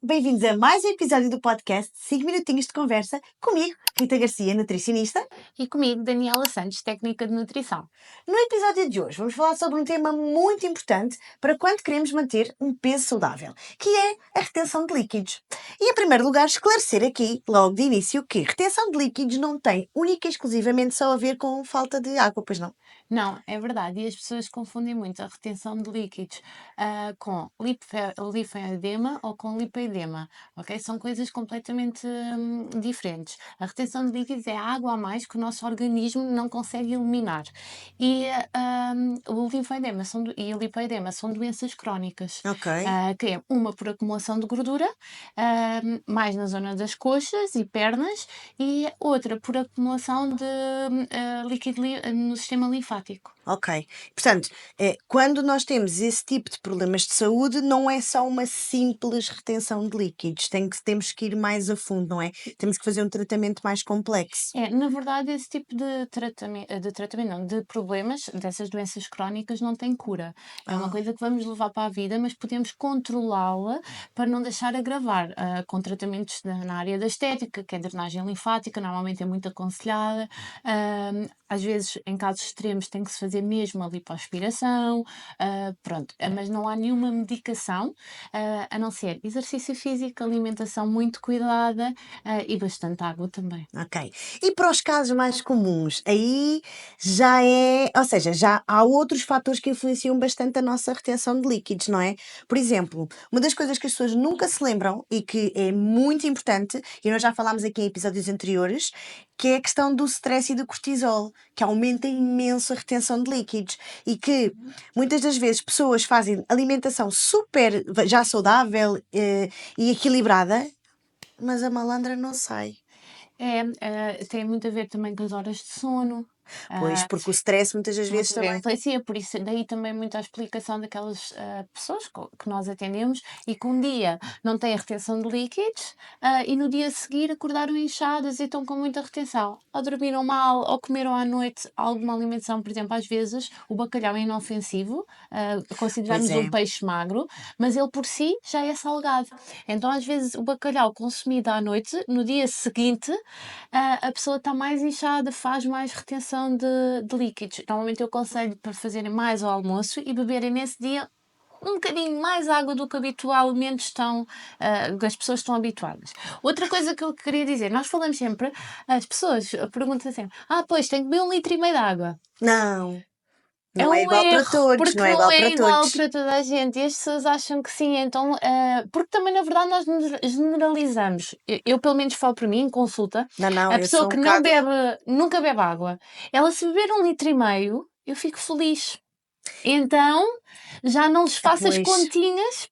bem-vindos a mais um episódio do podcast 5 minutinhos de conversa comigo, Rita Garcia, nutricionista. E comigo, Daniela Santos, técnica de nutrição. No episódio de hoje vamos falar sobre um tema muito importante para quando queremos manter um peso saudável, que é a retenção de líquidos. E em primeiro lugar esclarecer aqui, logo de início, que retenção de líquidos não tem única e exclusivamente só a ver com falta de água, pois não? Não, é verdade. E as pessoas confundem muito a retenção de líquidos com linfedema ou com lipoedema, ok? São coisas completamente diferentes. A retenção de líquidos é a água a mais que o nosso organismo não consegue eliminar. E o linfedema e o lipoedema são doenças crónicas, Ok. que é uma por acumulação de gordura, mais na zona das coxas e pernas, e outra por acumulação de líquido no sistema linfático. Ok. Portanto, quando nós temos esse tipo de problemas de saúde, não é só uma simples retenção de líquidos. Temos que ir mais a fundo, não é? Temos que fazer um tratamento mais complexo. Na verdade, esse tipo de tratamento não, de problemas, dessas doenças crónicas, não tem cura. É uma coisa que vamos levar para a vida, mas podemos controlá-la para não deixar agravar, com tratamentos na área da estética, que é a drenagem linfática, normalmente é muito aconselhada. Às vezes, em casos extremos, tem que se fazer mesmo a lipoaspiração, pronto. Mas não há nenhuma medicação, a não ser exercício físico, alimentação muito cuidada, e bastante água também. Ok. E para os casos mais comuns, aí já é, ou seja, já há outros fatores que influenciam bastante a nossa retenção de líquidos, não é? Por exemplo, uma das coisas que as pessoas nunca se lembram e que é muito importante, e nós já falámos aqui em episódios anteriores, que é a questão do stress e do cortisol, que aumenta imenso a retenção de líquidos e que muitas das vezes pessoas fazem alimentação super já saudável e equilibrada, mas a malandra não sai. Tem muito a ver também com as horas de sono. Pois, porque o stress muitas das vezes também. Influencia, por isso daí também muito a explicação daquelas pessoas que nós atendemos e que um dia não têm a retenção de líquidos e no dia a seguir acordaram inchadas e estão com muita retenção. Ou dormiram mal, ou comeram à noite alguma alimentação, por exemplo, às vezes o bacalhau é inofensivo, consideramos Pois é. um peixe magro, mas ele por si já é salgado. Então às vezes o bacalhau consumido à noite, no dia seguinte, a pessoa está mais inchada, faz mais retenção de líquidos. Normalmente eu aconselho para fazerem mais ao almoço e beberem nesse dia um bocadinho mais água do que habitualmente as pessoas estão habituadas. Outra coisa que eu queria dizer, nós falamos sempre, as pessoas perguntam sempre, pois, tenho que beber 1,5 litro de água. Não. É Não é um igual para erro, todos, porque não é igual não é para igual todos. para toda a gente e as pessoas acham que sim, então, porque também na verdade nós generalizamos. Eu pelo menos falo para mim, em consulta, Não, a eu pessoa sou um que não bocado. nunca bebe água, ela se beber 1,5 litro, eu fico feliz. Então, já não lhes faço as Pois, continhas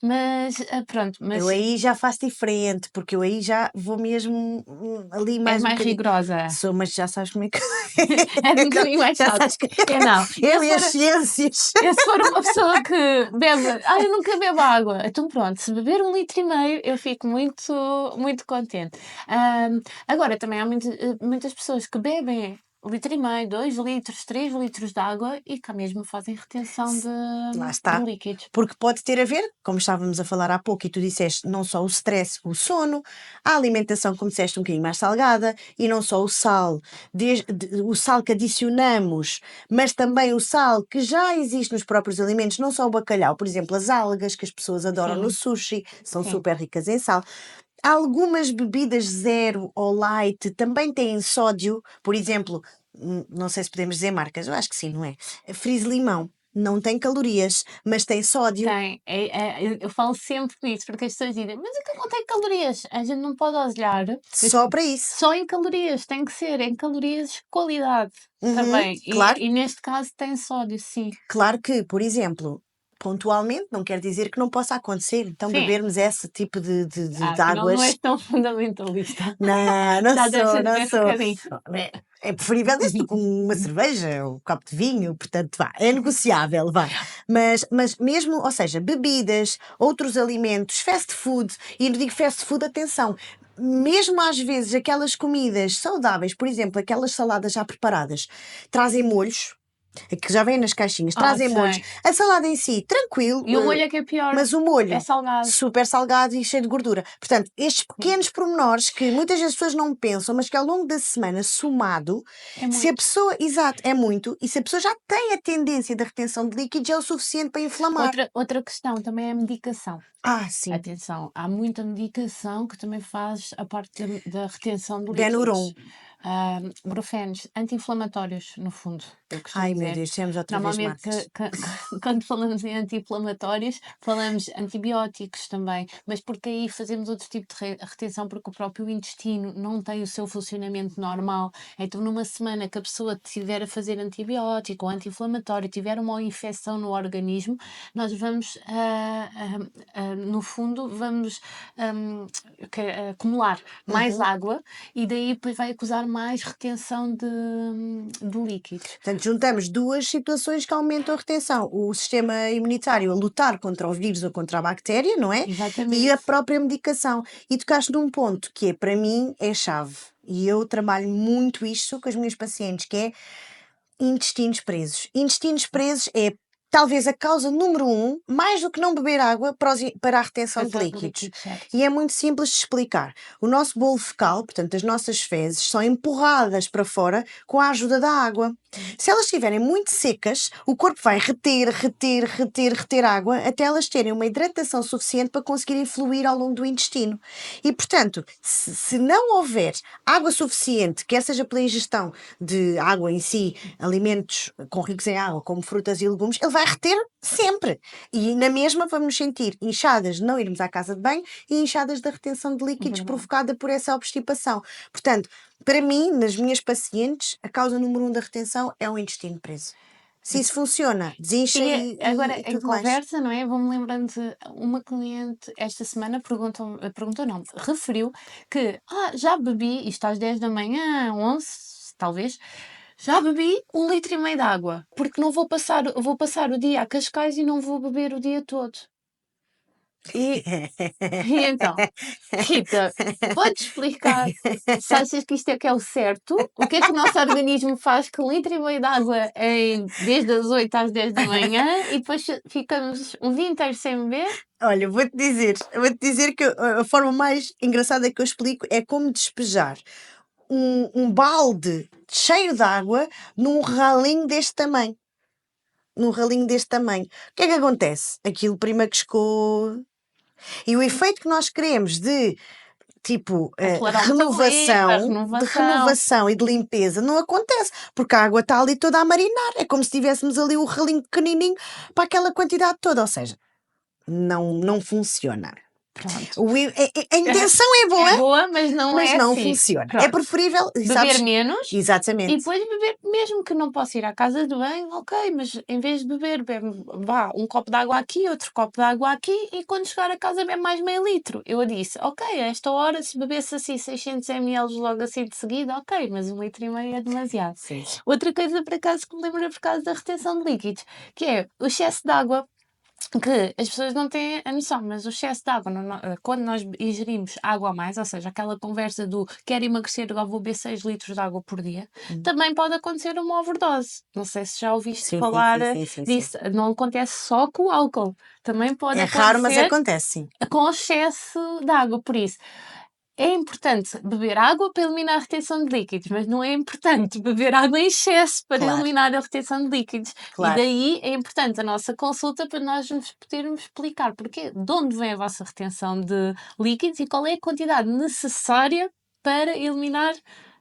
mas pronto, eu mas aí já faço diferente, porque eu aí já vou mesmo ali és mais um mais bocadinho. rigorosa. Sou, mas já sabes como é que. É um bocadinho mais Já chato. sabes que. Não. Eu e as ciências. Eu se for uma pessoa que bebe, eu nunca bebo água. Então pronto, se beber 1,5 litro, eu fico muito, muito contente. Agora também há muitas pessoas que bebem 1,5 litro, 2 litros, 3 litros de água e cá mesmo fazem retenção Lá de está. líquidos. Porque pode ter a ver, como estávamos a falar há pouco, e tu disseste, não só o stress, o sono, a alimentação, como disseste, um bocadinho mais salgada, e não só o sal, o sal que adicionamos, mas também o sal que já existe nos próprios alimentos, não só o bacalhau, por exemplo, as algas que as pessoas adoram Sim. no sushi, são Sim. super ricas em sal. Algumas bebidas zero ou light também têm sódio, por exemplo, não sei se podemos dizer marcas, eu acho que sim, não é? Frizz limão. Não tem calorias, mas tem sódio. Tem. Eu falo sempre nisso, porque as pessoas dizem, mas aquilo não tem calorias. A gente não pode olhar Só para isso. só em calorias, tem que ser em calorias de qualidade também. Claro. E neste caso tem sódio, sim. Claro que, por exemplo, pontualmente, não quer dizer que não possa acontecer. Então, Sim. bebermos esse tipo de Afinal águas. não és tão fundamentalista. Não Já deve sou, ser não esse sou. bocadinho. É preferível isso do que uma cerveja ou um copo de vinho, portanto, vá, é negociável, vá. Mas mesmo, ou seja, bebidas, outros alimentos, fast food, e não digo fast food, atenção, mesmo às vezes aquelas comidas saudáveis, por exemplo, aquelas saladas já preparadas, trazem molhos. que já vem nas caixinhas, Ah, trazem sim. molhos. A salada em si, tranquilo, E o molho é que é pior. mas o molho É salgado. super salgado e cheio de gordura. Portanto, estes pequenos pormenores que muitas das pessoas não pensam, mas que ao longo da semana, somado, É se a muito. pessoa, exato, é muito, e se a pessoa já tem a tendência da retenção de líquidos, é o suficiente para inflamar. Outra questão também é a medicação. Sim. Atenção, há muita medicação que também faz a parte da retenção de Benuron. líquidos. Brufenos, anti-inflamatórios, no fundo, eu costumo Ai, meu dizer. Deus, temos outra vez Normalmente, marcas. quando falamos em anti-inflamatórios, falamos antibióticos também, mas porque aí fazemos outro tipo de retenção, porque o próprio intestino não tem o seu funcionamento normal. Então, numa semana que a pessoa estiver a fazer antibiótico ou anti-inflamatório, tiver uma infecção no organismo, nós vamos, no fundo, vamos acumular mais água e daí depois vai acusar mais retenção de líquidos. Portanto, juntamos duas situações que aumentam a retenção. O sistema imunitário a lutar contra o vírus ou contra a bactéria, não é? Exatamente. E a própria medicação. E tocaste num ponto que, para mim, é chave. E eu trabalho muito isto com as minhas pacientes, que é intestinos presos. Intestinos presos é talvez a causa número 1, mais do que não beber água, para a retenção de líquidos. Certo. E é muito simples de explicar. O nosso bolo fecal, portanto, as nossas fezes, são empurradas para fora com a ajuda da água. Se elas estiverem muito secas, o corpo vai reter água até elas terem uma hidratação suficiente para conseguirem fluir ao longo do intestino. E, portanto, se não houver água suficiente, quer seja pela ingestão de água em si, alimentos com ricos em água, como frutas e legumes, ele vai reter sempre. E na mesma vamos nos sentir inchadas de não irmos à casa de banho e inchadas da retenção de líquidos provocada por essa obstipação. Portanto, para mim, nas minhas pacientes, a causa número 1 da retenção é o intestino preso. Se isso funciona, desincha e agora, e em tudo mais. conversa, não é? Vou-me lembrando de uma cliente esta semana perguntou não, referiu que já bebi, isto às 10 da manhã, 11, talvez, já bebi 1,5 litro de água, porque não vou passar o dia a Cascais e não vou beber o dia todo. E então, Rita, pode explicar se achas que isto é que é o certo? O que é que o nosso organismo faz com 1,5 litro de água desde as 8 às 10 da manhã e depois ficamos um dia inteiro sem beber? Olha, vou-te dizer que a forma mais engraçada que eu explico é como despejar um balde cheio de água num ralinho deste tamanho. Num ralinho deste tamanho. O que é que acontece? Aquilo primeiro que e o efeito que nós queremos de tipo Acelerar o metabolismo, a de renovação. renovação e de limpeza não acontece, porque a água está ali toda a marinar. É como se tivéssemos ali um ralinho pequenininho para aquela quantidade toda. Ou seja, não funciona. Pronto. A intenção é boa, É boa, mas não é não assim. funciona. Pronto. É preferível, Beber sabes? menos e Exatamente. depois beber, mesmo que não possa ir à casa de banho, ok, mas em vez de beber, bebe um copo de água aqui, outro copo de água aqui e quando chegar a casa bebe mais meio litro. Eu disse, ok, a esta hora se bebesse assim 600 ml logo assim de seguida, ok, mas 1,5 litro é demasiado. Sim. Outra coisa por acaso que me lembra por causa da retenção de líquidos, que é o excesso de água. Que as pessoas não têm a noção, mas o excesso de água, quando nós ingerimos água a mais, ou seja, aquela conversa do quero emagrecer, agora vou beber 6 litros de água por dia, também pode acontecer uma overdose. Não sei se já ouviste falar disso. Não acontece só com o álcool, também pode acontecer. É raro, mas acontece, sim. Com excesso de água, por isso. É importante beber água para eliminar a retenção de líquidos, mas não é importante beber água em excesso para eliminar a retenção de líquidos. Claro. E daí é importante a nossa consulta para nós nos podermos explicar de onde vem a vossa retenção de líquidos e qual é a quantidade necessária para eliminar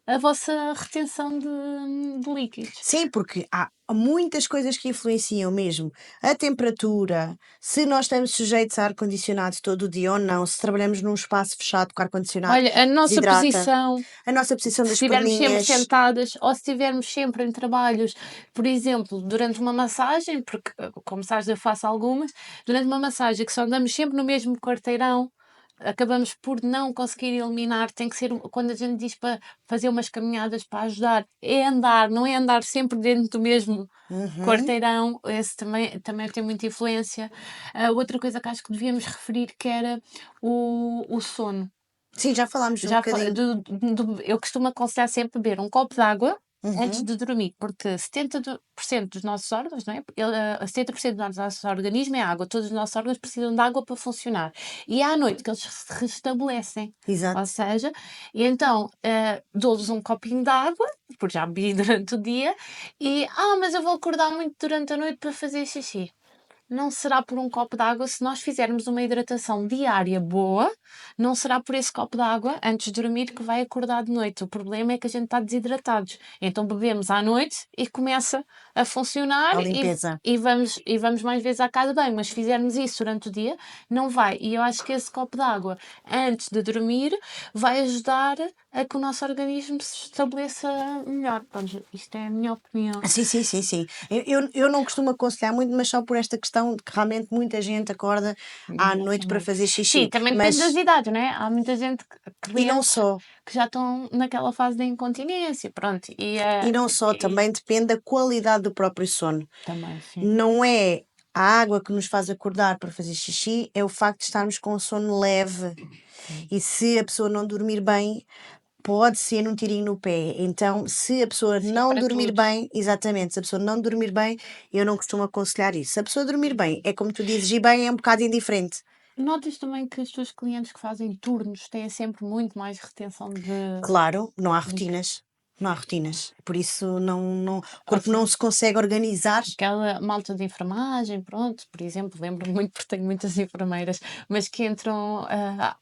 a vossa retenção de líquidos. Sim, porque há muitas coisas que influenciam mesmo. A temperatura, se nós estamos sujeitos a ar-condicionado todo o dia ou não, se trabalhamos num espaço fechado com ar-condicionado, Olha, a nossa desidrata. posição, A nossa posição se das estivermos sempre perninhas. sentadas ou se estivermos sempre em trabalhos, por exemplo, durante uma massagem, porque como sabes eu faço algumas, durante uma massagem que só andamos sempre no mesmo quarteirão, acabamos por não conseguir eliminar, tem que ser, quando a gente diz para fazer umas caminhadas para ajudar, é andar, não é andar sempre dentro do mesmo quarteirão, esse também tem muita influência. Outra coisa que acho que devíamos referir que era o sono. Sim, já falámos um bocadinho. Eu costumo aconselhar sempre beber um copo de água antes Uhum. de dormir, porque 70% dos nossos órgãos, não é? 70% do nosso organismo é água, todos os nossos órgãos precisam de água para funcionar. E é à noite que eles se restabelecem. Ou Exato. seja, e então dou-lhes um copinho de água, porque já bebi durante o dia, e mas eu vou acordar muito durante a noite para fazer xixi. Não será por um copo de água. Se nós fizermos uma hidratação diária boa, não será por esse copo de água antes de dormir que vai acordar de noite. O problema é que a gente está desidratados. Então bebemos à noite e começa a funcionar A limpeza. e vamos mais vezes à casa bem. Mas se fizermos isso durante o dia, não vai. E eu acho que esse copo de água antes de dormir vai ajudar a que o nosso organismo se estabeleça melhor. Pronto, isto é a minha opinião. Sim, sim, sim, sim. Eu não costumo aconselhar muito, mas só por esta questão de que realmente muita gente acorda à noite para Exatamente. fazer Sim, xixi. também depende das Mas, idades, né? Há muita gente, e não clientes, só, que já estão naquela fase da incontinência, pronto. e não só, também depende da qualidade do próprio sono. Também, sim. Não é a água que nos faz acordar para fazer xixi, é o facto de estarmos com um sono leve. Sim. E se a pessoa não dormir bem, pode ser um tirinho no pé. Então, se a pessoa Sim, não para dormir todos. bem, exatamente, se a pessoa não dormir bem, eu não costumo aconselhar isso. Se a pessoa dormir bem, é como tu dizes, e bem, é um bocado indiferente. Notas também que os teus clientes que fazem turnos têm sempre muito mais retenção de Claro, não há líquido. rotinas. Não há rotinas. Por isso, o Ou corpo não se consegue organizar. aquela malta de enfermagem, pronto, por exemplo, lembro-me muito porque tenho muitas enfermeiras, mas que entram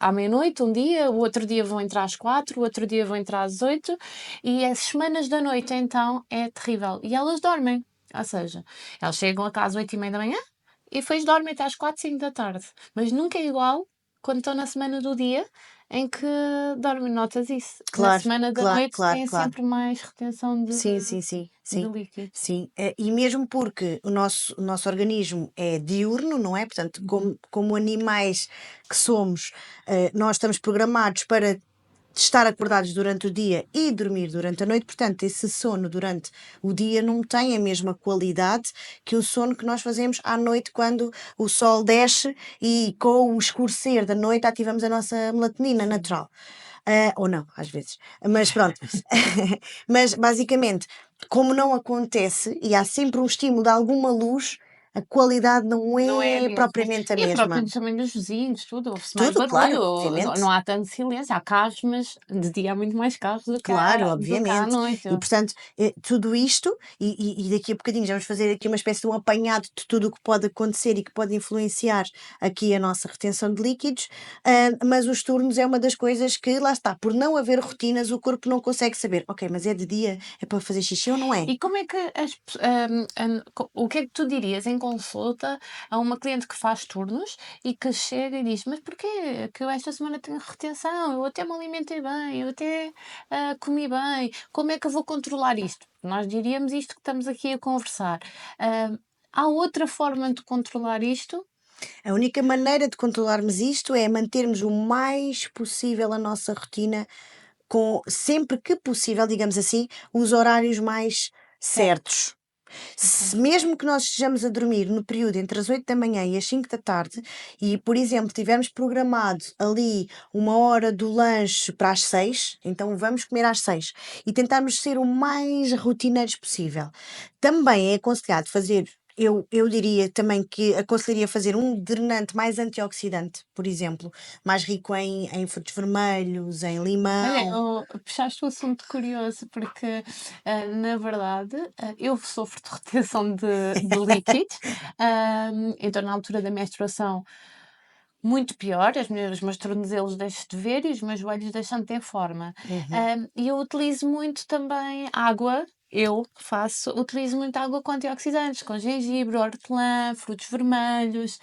à meia-noite um dia, o outro dia vão entrar às 4, o outro dia vão entrar às 8, e as semanas da noite então é terrível. E elas dormem, ou seja, elas chegam a casa às 8:30 da manhã e depois dormem até às 4, 5 da tarde. Mas nunca é igual quando estão na semana do dia em que dormem, notas isso. Na Claro, semana da claro, noite claro, têm claro. sempre mais retenção Sim, sim, sim, de sim, líquidos. sim. E mesmo porque o nosso organismo é diurno, não é? Portanto, como animais que somos, nós estamos programados para estar acordados durante o dia e dormir durante a noite, portanto, esse sono durante o dia não tem a mesma qualidade que o sono que nós fazemos à noite quando o sol desce e com o escurecer da noite ativamos a nossa melatonina Sim. natural. Ou não, às vezes. Mas pronto. Mas basicamente, como não acontece e há sempre um estímulo de alguma luz, a qualidade não Não é a é mesma. propriamente a E a mesma. própria também dos vizinhos, tudo, ouve-se mais Tudo, barulho, claro, ou obviamente. não há tanto silêncio, há carros, mas de dia há muito mais carros Claro, do que à obviamente. noite. E portanto, tudo isto, e daqui a bocadinho já vamos fazer aqui uma espécie de um apanhado de tudo o que pode acontecer e que pode influenciar aqui a nossa retenção de líquidos, mas os turnos é uma das coisas que, lá está, por não haver rotinas, o corpo não consegue saber, ok, mas é de dia, é para fazer xixi ou não é? E como é que o que é que tu dirias em consulta a uma cliente que faz turnos e que chega e diz, mas porquê que eu esta semana tenho retenção? Eu até me alimentei bem, eu até comi bem, como é que eu vou controlar isto? Nós diríamos isto que estamos aqui a conversar. Há outra forma de controlar isto? A única maneira de controlarmos isto é mantermos o mais possível a nossa rotina com, sempre que possível, digamos assim, os horários mais Certo. certos. Se Ok. mesmo que nós estejamos a dormir no período entre as 8 da manhã e as 5 da tarde e, por exemplo, tivermos programado ali uma hora do lanche para as 6, então vamos comer às 6 e tentarmos ser o mais rotineiros possível. Também é aconselhado fazer, eu diria também que aconselharia fazer um drenante mais antioxidante, por exemplo, mais rico em frutos vermelhos, em Olha, limão. puxaste um assunto curioso, porque na verdade eu sofro de retenção de líquidos, então na altura da menstruação muito pior, os meus tornozelos deixam de ver e os meus joelhos deixam de ter forma. Uhum. E eu utilizo muito também água. Utilizo muito água com antioxidantes, com gengibre, hortelã, frutos vermelhos,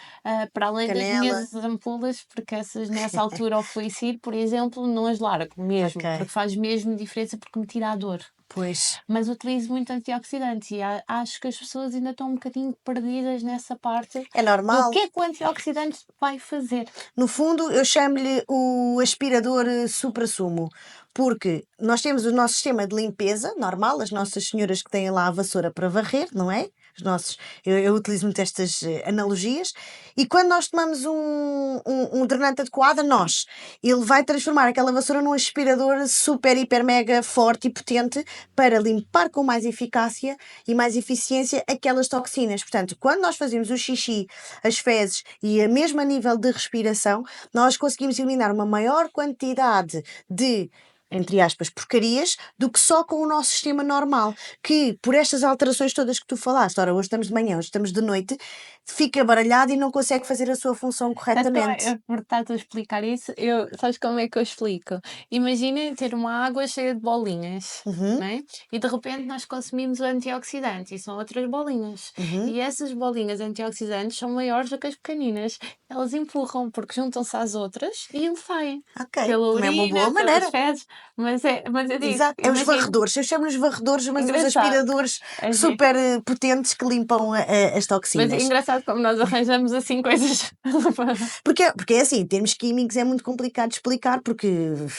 para além das Canela, minhas ampolas, porque essas nessa altura ao Fluicid, por exemplo, não as largo mesmo, ok, porque faz mesmo diferença porque me tira a dor. pois. Mas utilizo muito antioxidantes e acho que as pessoas ainda estão um bocadinho perdidas nessa parte É do normal. que é que o antioxidante vai fazer. No fundo, eu chamo-lhe o aspirador supra-sumo, porque nós temos o nosso sistema de limpeza normal, as nossas senhoras que têm lá a vassoura para varrer, não é? eu utilizo muito estas analogias, e quando nós tomamos um drenante adequado a nós, ele vai transformar aquela vassoura num aspirador super, hiper, mega forte e potente para limpar com mais eficácia e mais eficiência aquelas toxinas. Portanto, quando nós fazemos o xixi, as fezes e a mesmo a nível de respiração, nós conseguimos eliminar uma maior quantidade de, entre aspas, porcarias, do que só com o nosso sistema normal, que por estas alterações todas que tu falaste, ora, hoje estamos de manhã, hoje estamos de noite, fica baralhado e não consegue fazer a sua função corretamente. Por estar a explicar isso, sabes como é que eu explico? Imagina ter uma água cheia de bolinhas, Uhum, não é? E de repente nós consumimos o antioxidante e são outras bolinhas. uhum. E essas bolinhas antioxidantes são maiores do que as pequeninas. Elas empurram porque juntam-se às outras e saem. Ok, Pela também é uma boa urina, pelas maneira. fezes, mas eu digo, Exato, é os imagina, varredores. Eu chamo-lhes varredores, mas os engraçado. aspiradores Assim, super potentes que limpam as mas é toxinas. engraçado como nós arranjamos assim coisas. Porque é assim, em termos químicos é muito complicado de explicar, porque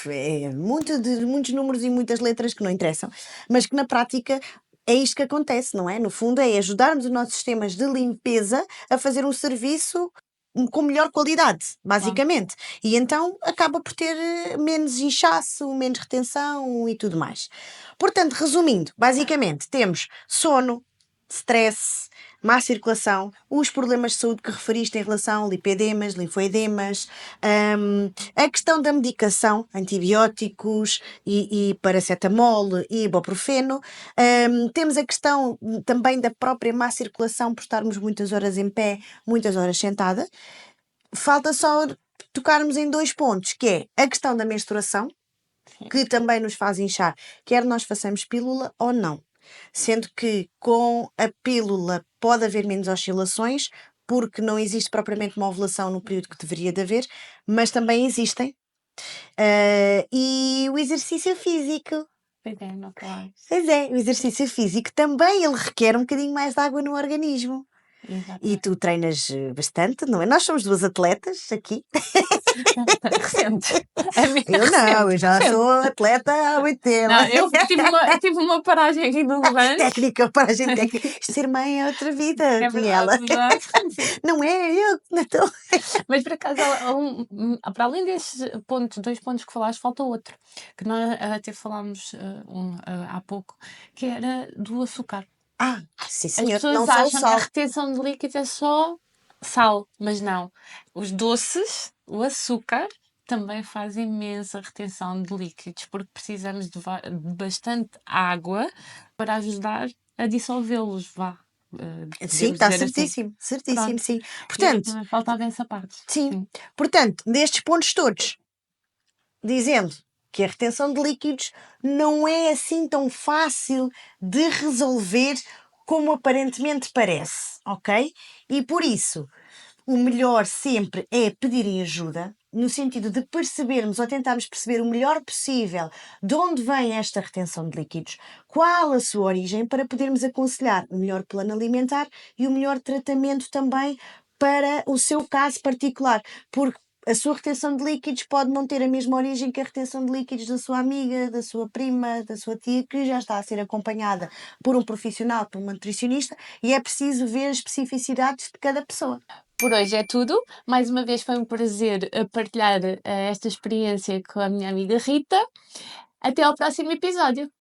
é muitos números e muitas letras que não interessam, mas que na prática é isto que acontece, não é? No fundo, é ajudarmos os nossos sistemas de limpeza a fazer um serviço com melhor qualidade, Claro. basicamente. E então acaba por ter menos inchaço, menos retenção e tudo mais. Portanto, resumindo, basicamente temos sono, stress, má circulação, os problemas de saúde que referiste em relação a lipedemas, linfoedemas, a questão da medicação, antibióticos e paracetamol e ibuprofeno. Temos a questão também da própria má circulação por estarmos muitas horas em pé, muitas horas sentada. Falta só tocarmos em 2 pontos, que é a questão da menstruação, Sim. que também nos faz inchar, quer nós façamos pílula ou não. Sendo que com a pílula pode haver menos oscilações, porque não existe propriamente uma ovulação no período que deveria de haver, mas também existem. E o exercício físico. Pois é, não falar. Pois é, o exercício físico também ele requer um bocadinho mais de água no organismo. E Exatamente. tu treinas bastante, não é? Nós somos duas atletas aqui. Recente. A minha Eu não, eu já recente. sou atleta há muito tempo. Não, eu tive uma paragem aqui no Levante. Técnica, para a gente técnica. Ser mãe é outra vida, É Daniela. verdade, verdade. Não é eu que não estou. Mas por acaso, para além desses pontos, 2 pontos que falaste, falta outro, que nós até falámos há pouco, que era do açúcar. Sim, As senhor, pessoas não só o acham que a sal. retenção de líquidos é só sal, mas não. Os doces, o açúcar, também faz imensa retenção de líquidos, porque precisamos de bastante água para ajudar a dissolvê-los, vá. Sim, Podemos está dizer assim. certíssimo, certíssimo, Pronto. sim. E Portanto, também faltava essa parte. sim, Sim. portanto, nestes pontos todos, dizendo que a retenção de líquidos não é assim tão fácil de resolver como aparentemente parece, ok? E por isso, o melhor sempre é pedirem ajuda, no sentido de percebermos ou tentarmos perceber o melhor possível de onde vem esta retenção de líquidos, qual a sua origem, para podermos aconselhar o melhor plano alimentar e o melhor tratamento também para o seu caso particular, porque a sua retenção de líquidos pode não ter a mesma origem que a retenção de líquidos da sua amiga, da sua prima, da sua tia, que já está a ser acompanhada por um profissional, por uma nutricionista, e é preciso ver as especificidades de cada pessoa. Por hoje é tudo. Mais uma vez foi um prazer partilhar esta experiência com a minha amiga Rita. Até ao próximo episódio.